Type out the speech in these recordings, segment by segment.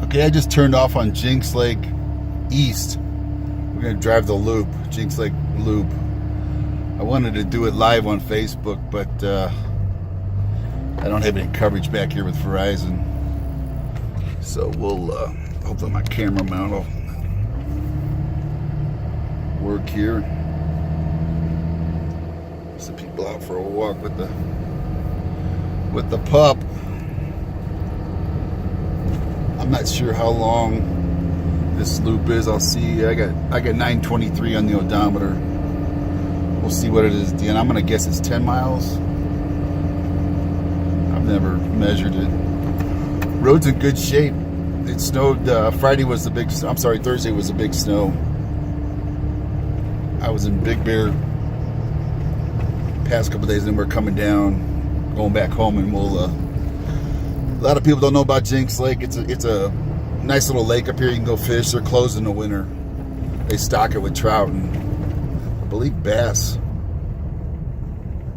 Okay, I just turned off on Jenks Lake East. We're going to drive the loop, Jenks Lake Loop. I wanted to do it live on Facebook, but I don't have any coverage back here with Verizon. So we'll, hopefully my camera mount will work here. Some people out for a walk with the pup. I'm not sure how long this loop is. I'll see. I got 923 on the odometer. We'll see what it is. And I'm gonna guess it's 10 miles. I've never measured it. Road's in good shape. It snowed. Thursday was the big snow. I was in Big Bear past couple days, and we're coming down, going back home, and we'll. A lot of people don't know about Jenks Lake. It's a nice little lake up here. You can go fish. They're closed in the winter. They stock it with trout and I believe bass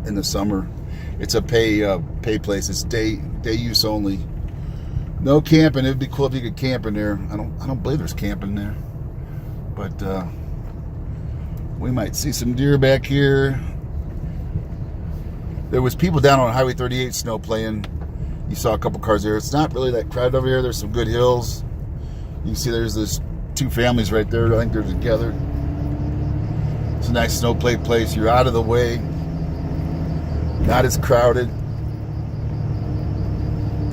in the summer. It's a pay place. It's day use only. No camping. It'd be cool if you could camp in there. I don't believe there's camping there, but we might see some deer back here. There was people down on Highway 38 snow playing. You saw a couple cars there. It's not really that crowded over here. There's some good hills. You can see there's this two families right there. I think they're together. It's a nice snow play place. You're out of the way. Not as crowded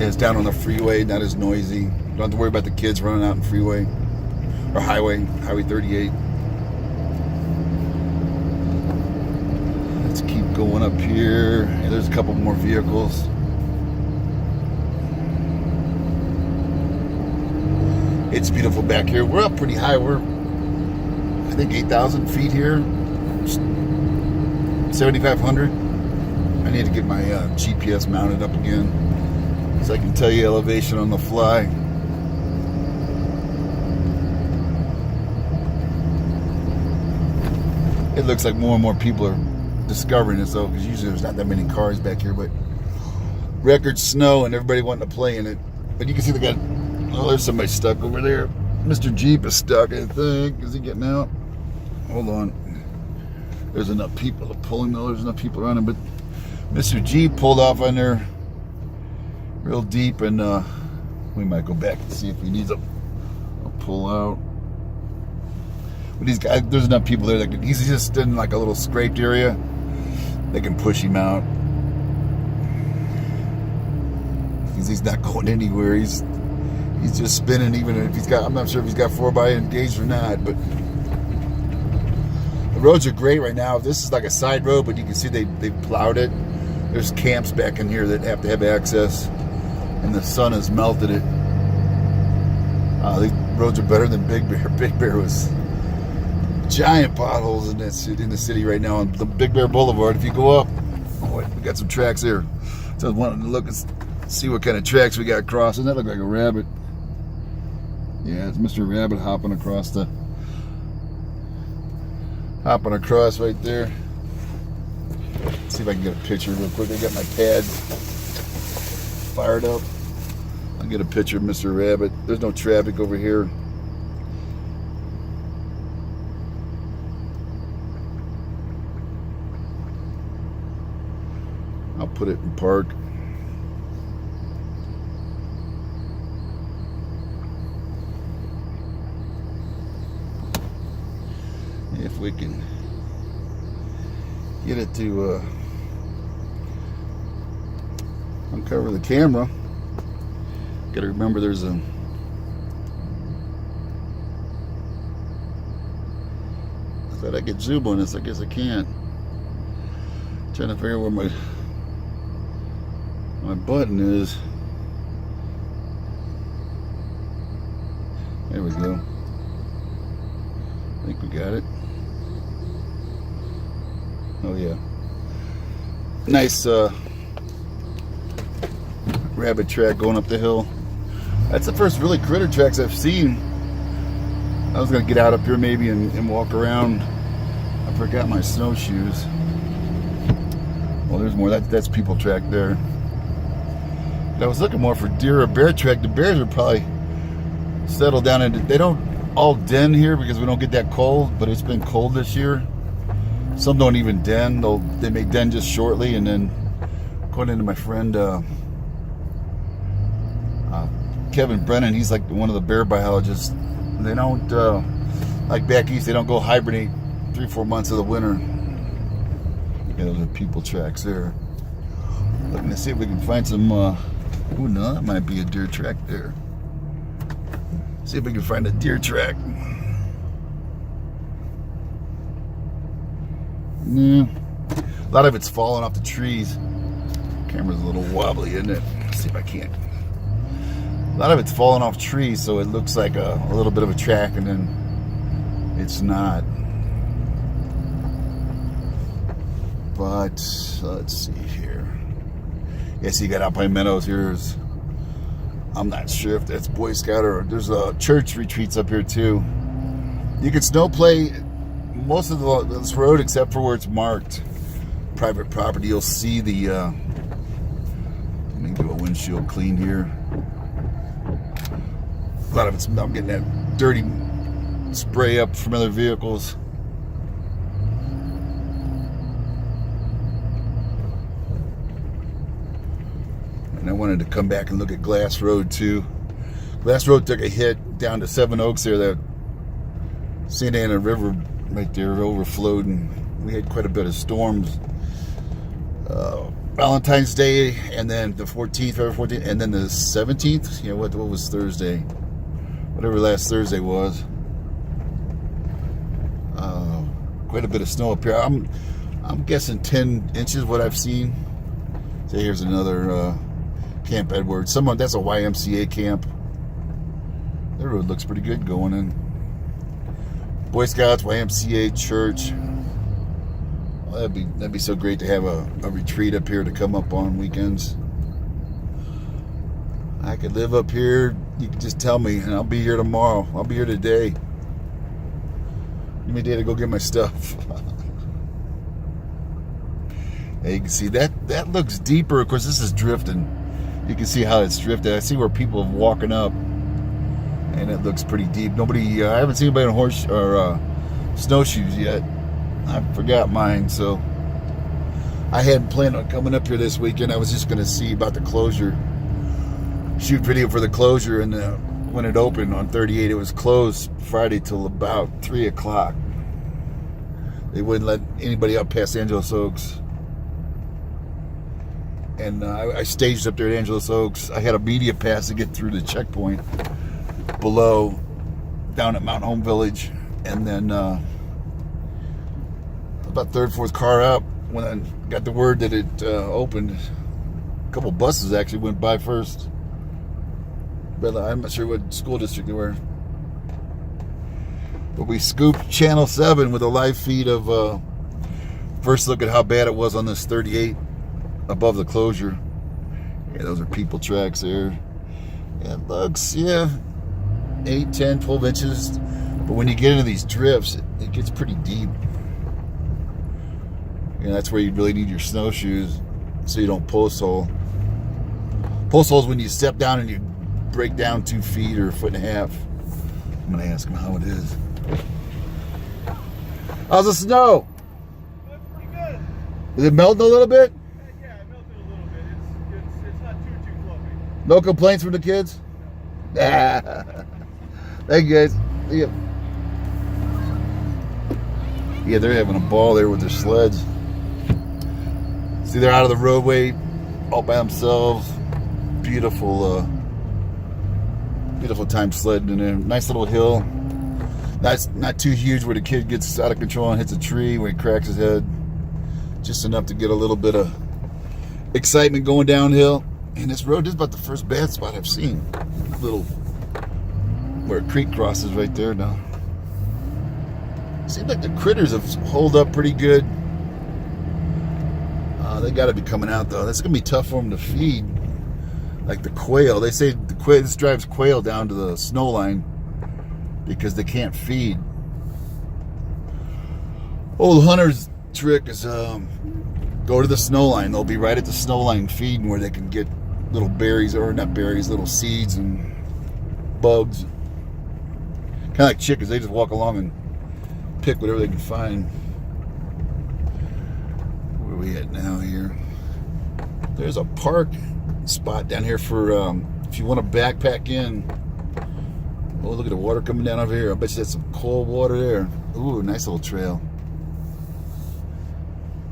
as down on the freeway. Not as noisy. You don't have to worry about the kids running out in freeway or Highway 38. Let's keep going up here. And there's a couple more vehicles. It's beautiful back here. We're up pretty high. We're, I think, 8,000 feet here. 7,500. I need to get my GPS mounted up again so I can tell you elevation on the fly. It looks like more and more people are discovering this, though, because usually there's not that many cars back here, but record snow and everybody wanting to play in it. But you can see they got... Oh, there's somebody stuck over there. Mr. Jeep is stuck, I think. Is he getting out? Hold on. There's enough people to pull him, though. There's enough people around him. But Mr. Jeep pulled off on there real deep, and we might go back and see if he needs a pull out. But these guys, there's enough people there that he's just in like a little scraped area. They can push him out. Because he's not going anywhere. He's just spinning, even if he's got, I'm not sure if he's got 4x engaged or not, but the roads are great right now. This is like a side road, but you can see they've plowed it. There's camps back in here that have to have access, and the sun has melted it. These roads are better than Big Bear. Big Bear was giant potholes in the city right now on the Big Bear Boulevard. If you go up, oh wait, we got some tracks here. So I wanted to look and see what kind of tracks we got crossing. That looked like a rabbit. Yeah, it's Mr. Rabbit hopping across right there. Let's see if I can get a picture real quick. I got my pad fired up. I'll get a picture of Mr. Rabbit. There's no traffic over here. I'll put it in park. If we can get it to uncover the camera. Gotta remember there's a I thought I could zoom on this. I guess I can't. Trying to figure out where my button is. There we go. I think we got it. Oh yeah. Nice rabbit track going up the hill. That's the first really critter tracks I've seen. I was gonna get out up here maybe and walk around. I forgot my snowshoes. Well, there's more. That's people track there. I was looking more for deer or bear track. The bears are probably settle down into. They don't all den here because we don't get that cold, but it's been cold this year. Some don't even den. They may den just shortly, and then according to my friend Kevin Brennan, he's like one of the bear biologists. They don't like back east. They don't go hibernate 3-4 months of the winter. Yeah, those are people tracks there. Looking to see if we can find some. Oh no, that might be a deer track there. See if we can find a deer track. Yeah, a lot of it's falling off the trees. Camera's a little wobbly, isn't it? Let's see if I can't. A lot of it's falling off trees, so it looks like a little bit of a track, and then it's not. But let's see here. Yes, you got Alpine Meadows here. I'm not sure if that's Boy Scout or there's a church retreats up here too. You can snow play most of this road except for where it's marked private property. You'll see the. Let me do a windshield clean here. A lot of it's. I'm getting that dirty spray up from other vehicles. And I wanted to come back and look at Glass Road too. Glass Road took a hit down to Seven Oaks there. That St. Anna River right there overflowed, and we had quite a bit of storms. Valentine's Day, and then the 14th, February 14th, and then the 17th. You know what was Thursday? Whatever last Thursday was. Quite a bit of snow up here. I'm guessing 10 inches. What I've seen. So here's another. Camp Edwards. That's a YMCA camp. That road looks pretty good going in. Boy Scouts, YMCA, church. Well, that'd be so great to have a retreat up here to come up on weekends. I could live up here. You can just tell me, and I'll be here tomorrow. I'll be here today. Give me a day to go get my stuff. Hey, you can see that looks deeper. Of course, this is drifting. You can see how it's drifted. I see where people are walking up, and it looks pretty deep. Nobody, I haven't seen anybody on horse or snowshoes yet. I forgot mine, so I hadn't planned on coming up here this weekend. I was just going to see about the closure, shoot video for the closure, and when it opened on 38, it was closed Friday till about 3 o'clock. They wouldn't let anybody up past Angeles Oaks. And I staged up there at Angeles Oaks. I had a media pass to get through the checkpoint below, down at Mount Home Village. And then about third, fourth car up, when I got the word that it opened, a couple buses actually went by first. But I'm not sure what school district they were. But we scooped Channel 7 with a live feed of first look at how bad it was on this 38. Above the closure. Yeah, those are people tracks there. Yeah, it looks, 8, 10, 12 inches. But when you get into these drifts, it gets pretty deep. And that's where you really need your snowshoes so you don't post hole. Post holes when you step down and you break down 2 feet or a foot and a half. I'm going to ask him how it is. How's the snow? That's pretty good. Is it melting a little bit? No complaints from the kids? Nah. Thank you guys. See ya. Yeah, they're having a ball there with their sleds. See, they're out of the roadway all by themselves. Beautiful, beautiful time sledding in there. Nice little hill. Not too huge where the kid gets out of control and hits a tree where he cracks his head. Just enough to get a little bit of excitement going downhill. And this road is about the first bad spot I've seen. Little where a creek crosses right there now. Seems like the critters have holed up pretty good. They got to be coming out though. That's gonna be tough for them to feed. Like the quail, they say the quail. This drives quail down to the snow line because they can't feed. Old hunter's trick is go to the snow line. They'll be right at the snow line feeding where they can get little berries, or not berries, little seeds and bugs. Kind of like chickens. They just walk along and pick whatever they can find. Where are we at now here? There's a park spot down here for if you want to backpack in. Oh, look at the water coming down over here. I bet you that's some cold water there. Ooh, nice little trail.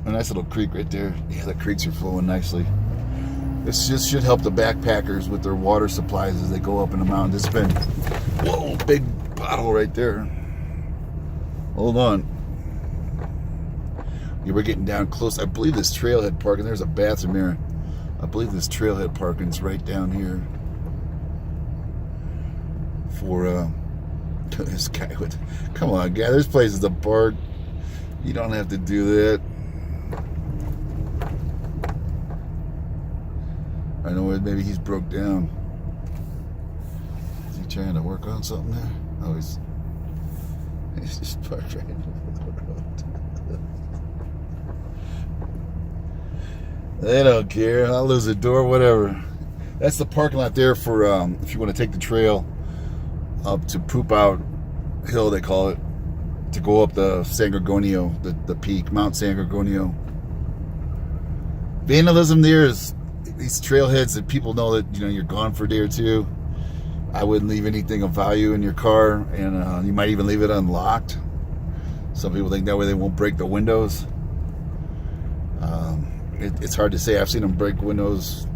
A nice little creek right there. Yeah, the creeks are flowing nicely. This just should help the backpackers with their water supplies as they go up in the mountains. It's been, whoa, big pothole right there. Hold on. Yeah, we're getting down close. I believe this Trailhead Parking, there's a bathroom there. I believe this Trailhead Parking's right down here. For this guy would, come on, guy. There's places to park. You don't have to do that. I know where maybe he's broke down. Is he trying to work on something there? Oh, he's just parked right in the road. They don't care. I'll lose the door, whatever. That's the parking lot there for if you want to take the trail up to Poop Out Hill, they call it, to go up the San Gorgonio, the peak, Mount San Gorgonio. Vandalism there is these trailheads that people know that, you know, you're gone for a day or two. I wouldn't leave anything of value in your car, and you might even leave it unlocked. Some people think that way they won't break the windows. It's hard to say. I've seen them break windows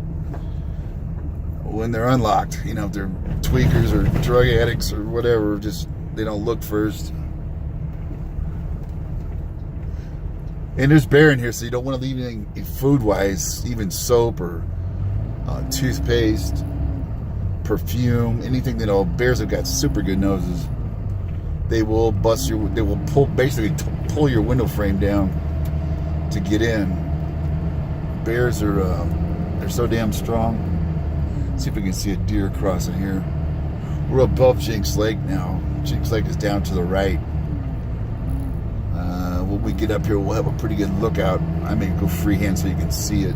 when they're unlocked. You know, if they're tweakers or drug addicts or whatever, just they don't look first. And there's bear in here, so you don't want to leave anything food-wise, even soap or toothpaste, perfume, anything. You know, bears have got super good noses. They will bust your. They will basically pull your window frame down to get in. Bears are they're so damn strong. Let's see if we can see a deer crossing here. We're above Jenks Lake now. Jenks Lake is down to the right. When we get up here, we'll have a pretty good lookout. I may go freehand so you can see it.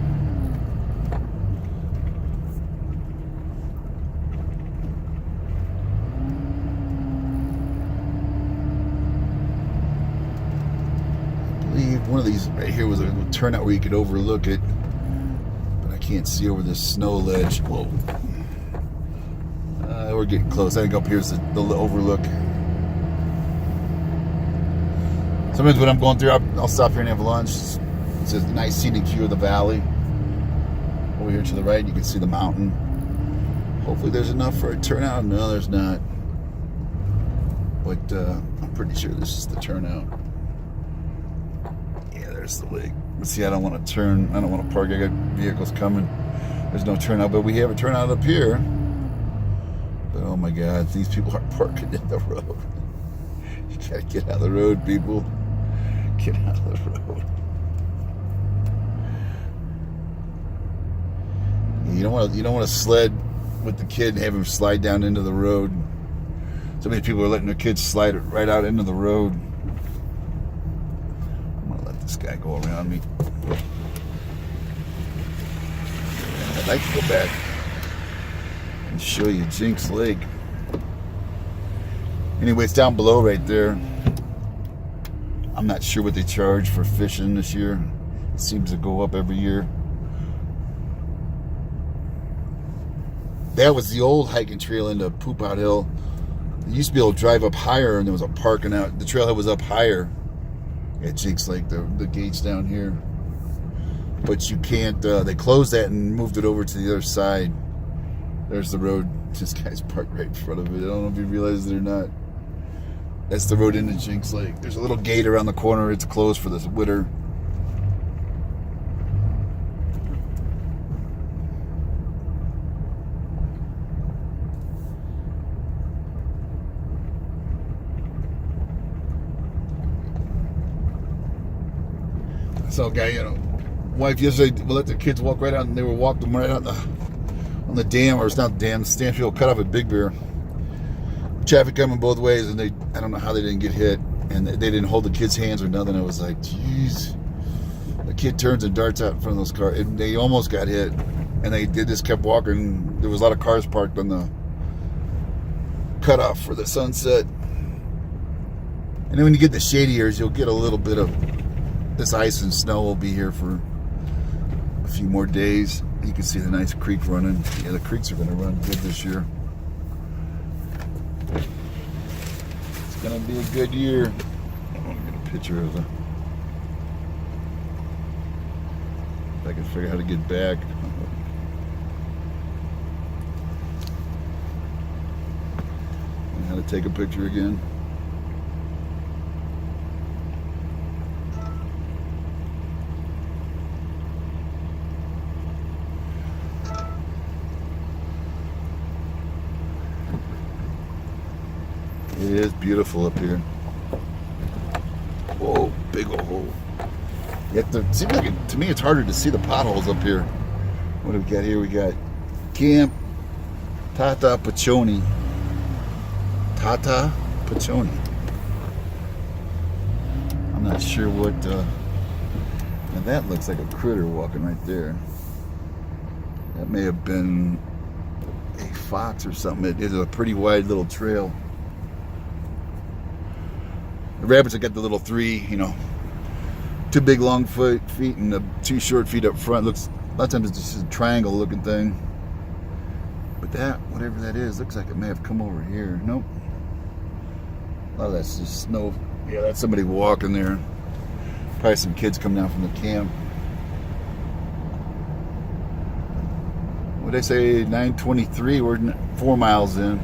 I believe one of these right here was a turnout where you could overlook it, but I can't see over this snow ledge. Whoa. We're getting close. I think up here is the overlook. Sometimes when I'm going through, I'll stop here and have lunch. It's a nice scenic view of the valley. Over here to the right, you can see the mountain. Hopefully there's enough for a turnout. No, there's not. But I'm pretty sure this is the turnout. Yeah, there's the lake. But see, I don't want to turn. I don't want to park. I got vehicles coming. There's no turnout, but we have a turnout up here. But oh my God, these people are parking in the road. You gotta get out of the road, people. Get out of the road. You don't want to sled with the kid and have him slide down into the road. So many people are letting their kids slide right out into the road. I'm gonna let this guy go around me. I'd like to go back and show you Jenks Lake. Anyway, it's down below right there. I'm not sure what they charge for fishing this year. It seems to go up every year. That was the old hiking trail into Poop Out Hill. You used to be able to drive up higher, and there was a parking out. The trailhead was up higher at Jenks Lake, the gates down here. But you can't, they closed that and moved it over to the other side. There's the road. This guy's parked right in front of it. I don't know if you realize it or not. That's the road into Jenks Lake. There's a little gate around the corner. It's closed for this winter. So, guy, you know, wife yesterday let the kids walk right out, and they were walking right out on the dam, or it's not the dam, the Stanfield cut off at Big Bear. Traffic coming both ways, and I don't know how they didn't get hit, and they didn't hold the kids' hands or nothing. I was like, geez. The kid turns and darts out in front of those cars, and they almost got hit, and they just kept walking. There was a lot of cars parked on the cutoff for the sunset. And then when you get the shady areas, you'll get a little bit of this ice and snow will be here for a few more days. You can see the nice creek running. Yeah, the creeks are going to run good this year. It's going to be a good year. I want to get a picture of the... If I can figure out how to get back. And how to take a picture again. It is beautiful up here. Whoa, big old hole. Yet it seems like to me it's harder to see the potholes up here. What do we got here? We got Camp Tata Pachoni. Tata Pachoni. I'm not sure what. Now that looks like a critter walking right there. That may have been a fox or something. It is a pretty wide little trail. The rabbits have got the little three, two big long feet and the two short feet up front. Looks, a lot of times it's just a triangle looking thing. But that, whatever that is, looks like it may have come over here. Nope. A lot of that's just snow. Yeah, that's somebody walking there. Probably some kids coming down from the camp. What'd they say? 9:23. We're 4 miles in.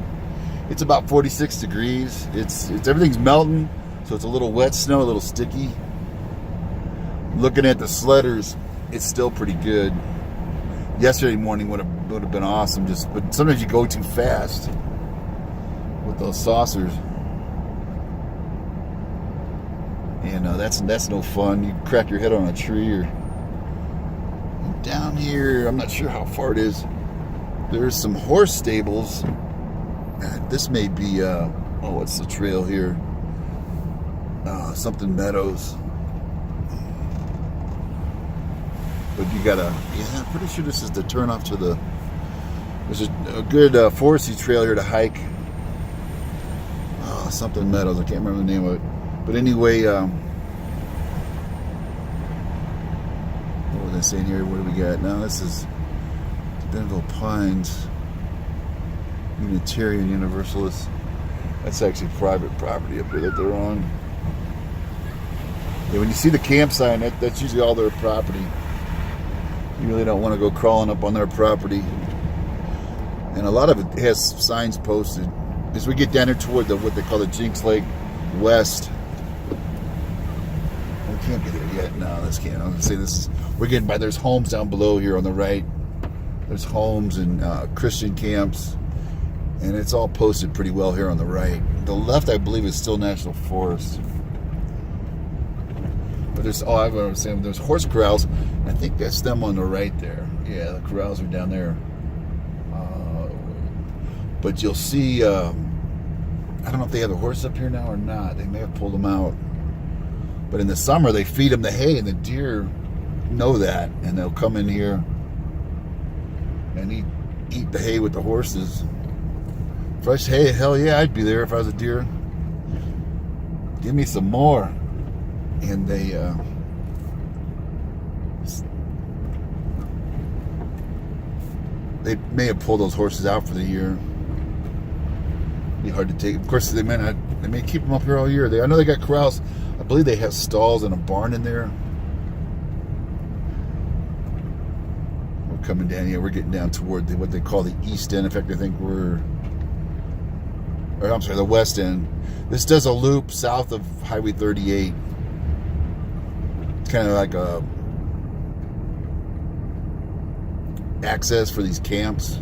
It's about 46 degrees. It's everything's melting. So it's a little wet snow, a little sticky. Looking at the sledders, it's still pretty good. Yesterday morning would have been awesome, but sometimes you go too fast with those saucers, and that's no fun. You crack your head on a tree or down here. I'm not sure how far it is. There's some horse stables. This may be what's the trail here? Something Meadows. But you gotta, I'm pretty sure this is the turn off to the, there's a good foresty trail here to hike. Something Meadows, I can't remember the name of it. But anyway, what was I saying here? What do we got? Now this is Denville Pines, Unitarian Universalist. That's actually private property up here that they're on. Yeah, when you see the camp sign, that's usually all their property. You really don't want to go crawling up on their property. And a lot of it has signs posted. As we get down here toward what they call the Jenks Lake West. We can't get there yet. No, this can't. I was gonna say we're getting by. There's homes down below here on the right. There's homes and Christian camps. And it's all posted pretty well here on the right. The left, I believe, is still National Forest. But there's, I was saying, there's horse corrals. I think that's them on the right there. Yeah, the corrals are down there. But you'll see, I don't know if they have the horses up here now or not. They may have pulled them out. But in the summer, they feed them the hay, and the deer know that. And they'll come in here and eat the hay with the horses. Fresh hay, hell yeah, I'd be there if I was a deer. Give me some more. And they may have pulled those horses out for the year. Be hard to take. Of course, they may keep them up here all year. I know they got corrals. I believe they have stalls and a barn in there. We're coming down here. We're getting down toward what they call the east end. In fact, I think the west end. This does a loop south of Highway 38. It's kind of like a access for these camps.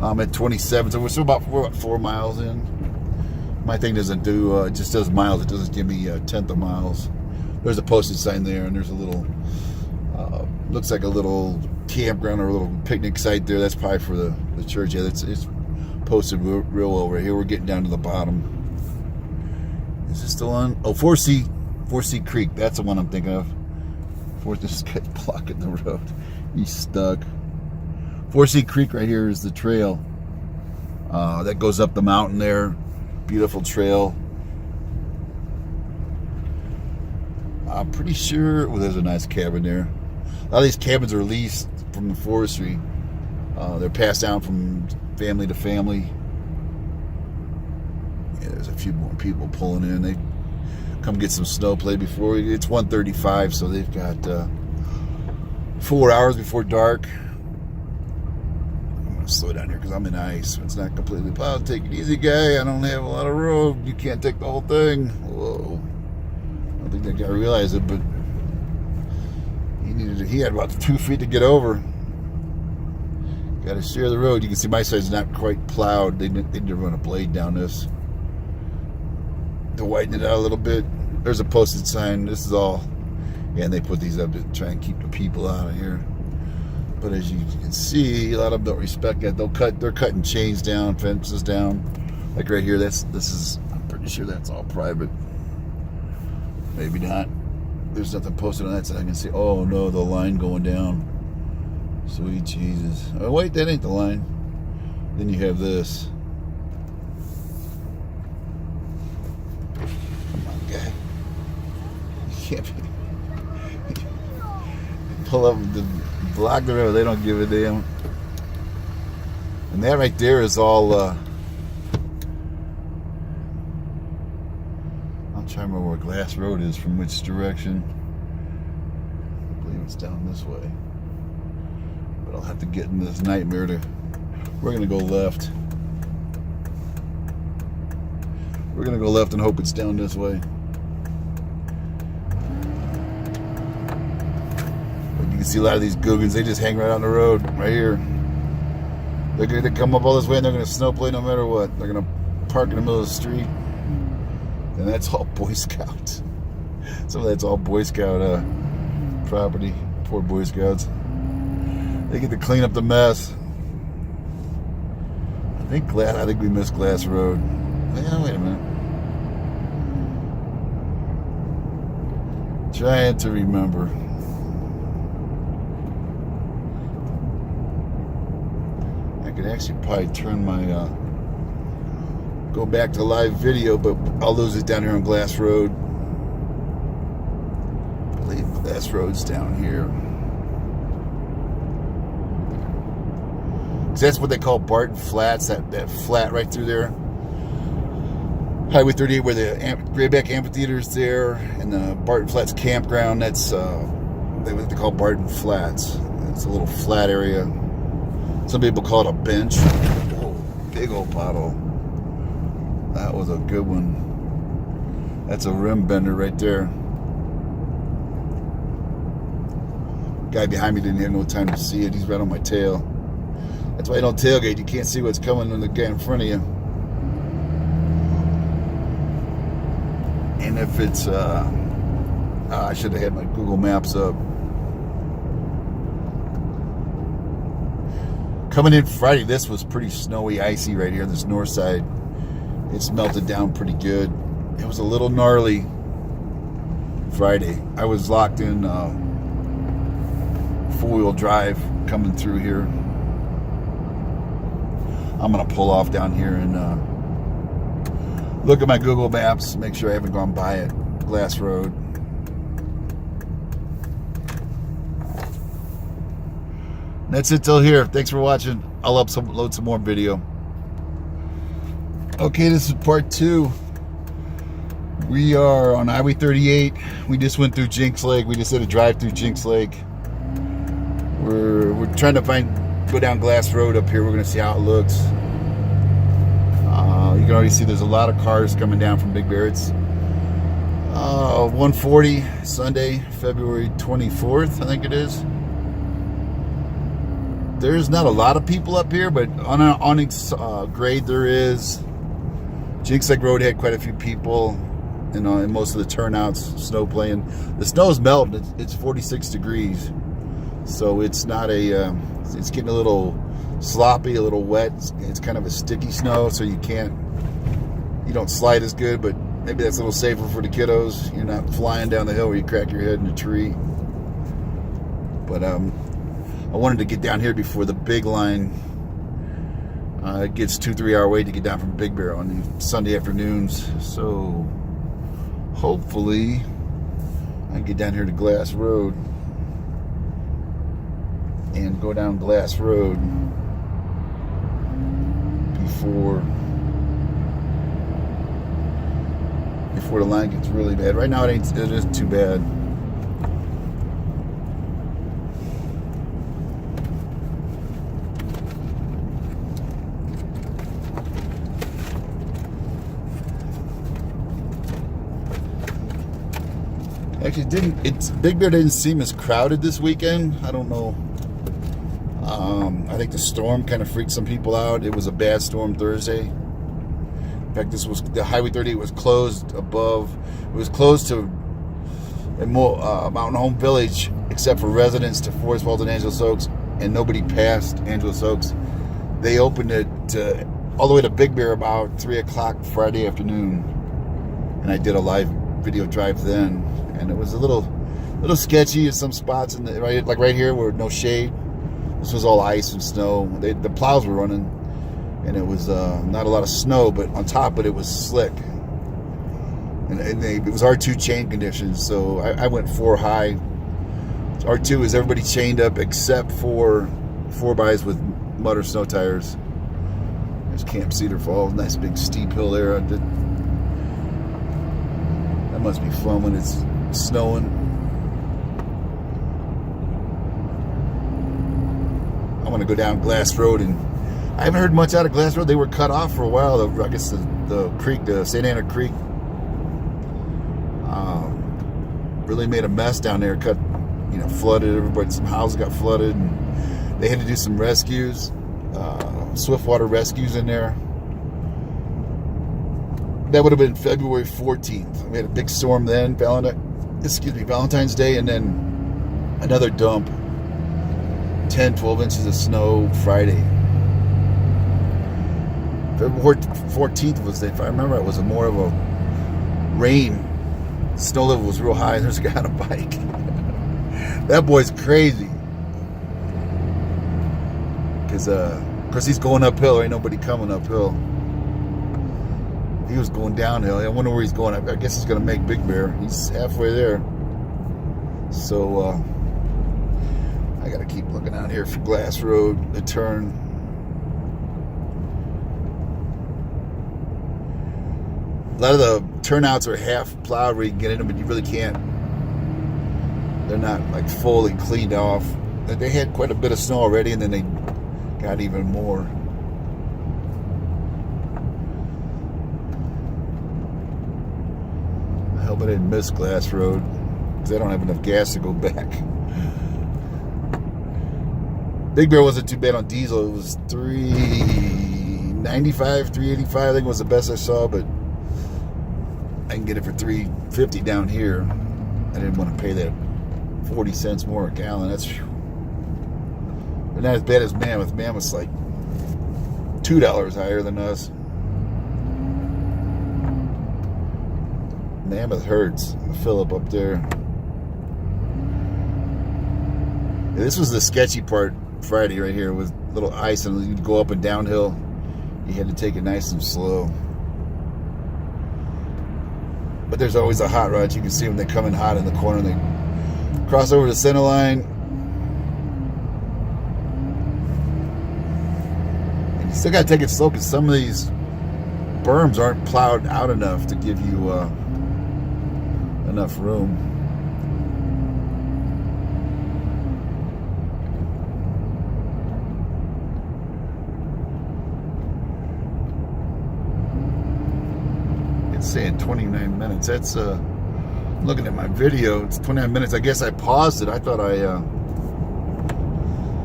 I'm at 27, so we're still about 4 miles in. My thing doesn't do, it just does miles. It doesn't give me a tenth of miles. There's a postage sign there, and there's a little, looks like a little campground or a little picnic site there. That's probably for the church. Yeah, it's posted real well right here. We're getting down to the bottom. Is this still on? Oh, 4C Creek. That's the one I'm thinking of. This guy's blocking the road. He's stuck. 4C Creek right here is the trail that goes up the mountain there. Beautiful trail. I'm pretty sure. Well, there's a nice cabin there. A lot of these cabins are leased from the forestry. They're passed down from family to family. Yeah, there's a few more people pulling in. They come get some snow play before it's 1:35, so they've got 4 hours before dark. I'm gonna slow down here because I'm in ice. It's not completely plowed. Take it easy, guy. I don't have a lot of road. You can't take the whole thing. Whoa! I don't think that guy realized it, but he had about 2 feet to get over. Got to share the road. You can see my side's not quite plowed. They need to run a blade down this to widen it out a little bit. There's a posted sign. This is all, yeah, and they put these up to try and keep the people out of here. But as you can see, a lot of them don't respect that. They're cutting chains down, fences down. Like right here, this is, I'm pretty sure that's all private. Maybe not. There's nothing posted on that side. I can see, oh no, the line going down. Sweet Jesus. Oh wait, that ain't the line. Then you have this. Come on, guy. You can't be. Pull up the block the road. They don't give a damn. And that right there is all. I'm trying to remember where Glass Road is, from which direction. I believe it's down this way. But I'll have to get in this nightmare to. We're gonna go left. We're gonna go left and hope it's down this way. But you can see a lot of these googans, they just hang right on the road, right here. They're gonna come up all this way and they're gonna snowplay no matter what. They're gonna park in the middle of the street. And that's all Boy Scouts. Some of that's all Boy Scout property. Poor Boy Scouts. They get to clean up the mess. I think we missed Glass Road. Yeah, wait a minute. Trying to remember. I could actually probably turn my go back to live video, but I'll lose it down here on Glass Road. I believe Glass Road's down here. That's what they call Barton Flats, that flat right through there. Highway 38, where the Grayback Amphitheater is there, and the Barton Flats campground, that's what they call Barton Flats. It's a little flat area. Some people call it a bench. Whoa, big old pothole. That was a good one. That's a rim bender right there. Guy behind me didn't have no time to see it. He's right on my tail. That's why you don't tailgate. You can't see what's coming when the guy in front of you. And if it's, I should have had my Google Maps up. Coming in Friday, this was pretty snowy, icy right here on this north side. It's melted down pretty good. It was a little gnarly Friday. I was locked in four-wheel drive coming through here. I'm gonna pull off down here and look at my Google Maps, make sure I haven't gone by it. Glass Road. And that's it till here. Thanks for watching. I'll upload some more video. Okay, this is part 2. We are on Highway 38. We just went through Jenks Lake. We just did a drive through Jenks Lake. We're trying to go down Glass Road up here. We're going to see how it looks. You can already see there's a lot of cars coming down from Big Bear. It's 1:40 Sunday, February 24th, I think it is. There's not a lot of people up here, but on its grade there is. Jenks Lake Road had quite a few people, and in most of the turnouts, snow playing. The snow's melting. It's 46 degrees, so it's not a. It's getting a little sloppy, a little wet. It's kind of a sticky snow, so you don't slide as good, but maybe that's a little safer for the kiddos. You're not flying down the hill where you crack your head in a tree. But I wanted to get down here before the big line. It gets 2-3 hour wait to get down from Big Bear on the Sunday afternoons. So hopefully I can get down here to Glass Road and go down Glass Road before the line gets really bad. Right now it isn't too bad. Actually, Big Bear didn't seem as crowded this weekend. I don't know. I think the storm kind of freaked some people out. It was a bad storm Thursday. In fact, the Highway 38 was closed above. It was closed to Mountain Home Village except for residents to Forest Falls and Angeles Oaks, and nobody passed Angeles Oaks. They opened it all the way to Big Bear about 3 o'clock Friday afternoon, and I did a live video drive then, and it was a little sketchy in some spots right here where no shade. This was all ice and snow. The plows were running, and it was not a lot of snow, but on top of it was slick. And it was R2 chain conditions, so I went 4 high. R2 is everybody chained up except for 4xs with mud or snow tires. There's Camp Cedar Falls, nice big steep hill there. That must be fun when it's snowing. I want to go down Glass Road, and I haven't heard much out of Glass Road. They were cut off for a while. I guess the creek, the St. Anna Creek, really made a mess down there. Flooded everybody. Some houses got flooded, and they had to do some rescues, swiftwater rescues in there. That would have been February 14th. We had a big storm then, Valentine's Day, and then another dump. 10, 12 inches of snow Friday. February 14th was, if I remember, it was more of a rain. Snow level was real high. There's a guy on a bike. That boy's crazy. Because, of course, he's going uphill. Ain't nobody coming uphill. He was going downhill. I wonder where he's going. I guess he's going to make Big Bear. He's halfway there. So, I got to keep looking out here for Glass Road, the turn. A lot of the turnouts are half plowed where you can get in them, but you really can't. They're not like fully cleaned off. They had quite a bit of snow already, and then they got even more. I hope I didn't miss Glass Road, because I don't have enough gas to go back. Big Bear wasn't too bad on diesel. It was $3.95, $3.85. I think was the best I saw, but I can get it for $3.50 down here. I didn't want to pay that 40 cents more a gallon. That's but not as bad as Mammoth. Mammoth's like $2 higher than us. Mammoth hurts. Phillip up there. Yeah, this was the sketchy part Friday right here with little ice, and you'd go up and downhill. You had to take it nice and slow. But there's always a hot rod. You can see when they come in hot in the corner. They cross over the center line. And you still got to take it slow because some of these berms aren't plowed out enough to give you enough room. Saying 29 minutes. That's looking at my video, it's 29 minutes. I guess I paused it. I thought I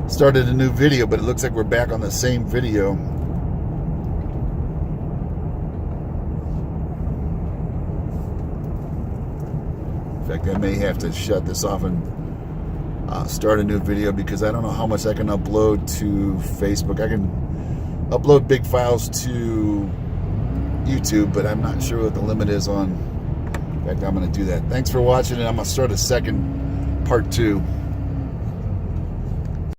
started a new video, but it looks like we're back on the same video. In fact, I may have to shut this off and start a new video, because I don't know how much I can upload to Facebook. I can upload big files to YouTube, but I'm not sure what the limit is on. In fact, I'm going to do that. Thanks for watching, and I'm going to start a second part 2.